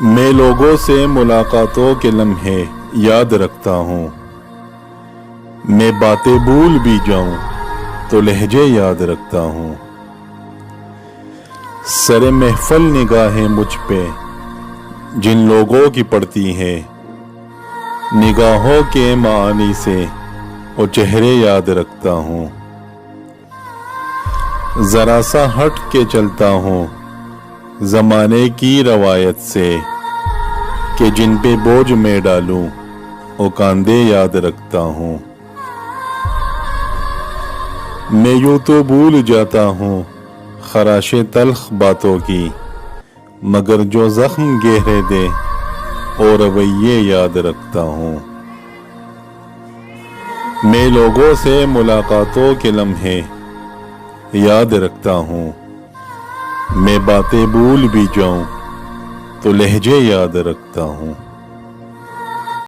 میں لوگوں سے ملاقاتوں کے لمحے یاد رکھتا ہوں، میں باتیں بھول بھی جاؤں تو لہجے یاد رکھتا ہوں۔ سر محفل نگاہیں مجھ پہ جن لوگوں کی پڑتی ہے، نگاہوں کے معانی سے وہ چہرے یاد رکھتا ہوں۔ ذرا سا ہٹ کے چلتا ہوں زمانے کی روایت سے، کہ جن پہ بوجھ میں ڈالوں وہ کاندھے یاد رکھتا ہوں۔ میں یوں تو بھول جاتا ہوں خراش تلخ باتوں کی، مگر جو زخم گہرے دے اور رویے یاد رکھتا ہوں۔ میں لوگوں سے ملاقاتوں کے لمحے یاد رکھتا ہوں، میں باتیں بھول بھی جاؤں تو لہجے یاد رکھتا ہوں۔